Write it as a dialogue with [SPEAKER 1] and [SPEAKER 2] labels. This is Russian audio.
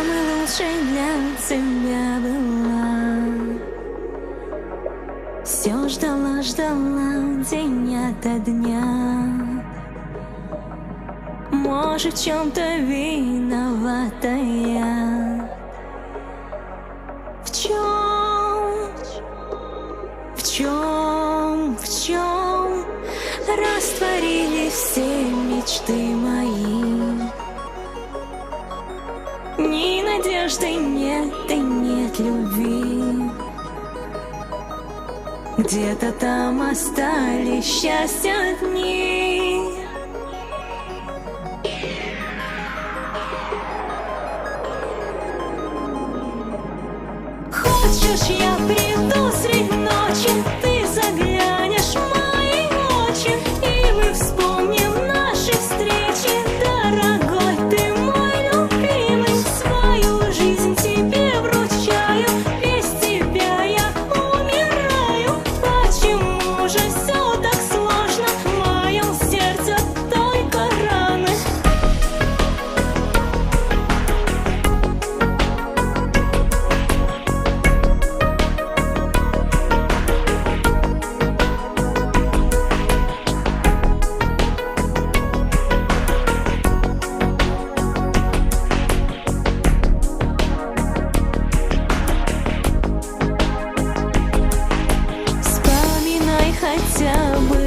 [SPEAKER 1] самой лучшей для тебя была. Все ждала, ждала день ото дня. Может, в чем-то виновата я. В чем? В чем? В чем растворились все мечты мои? Ни надежды нет и нет любви. Где-то там остались счастья дни. Хочешь, я приду средь ночи, ты заглянешь в мои очи, и мы вспомним наши встречи. Дорогой, ты мой любимый, свою жизнь тебе вручаю. Без тебя я умираю. Почему же все так сложно? В моем сердце только раны. Вспоминай хотя бы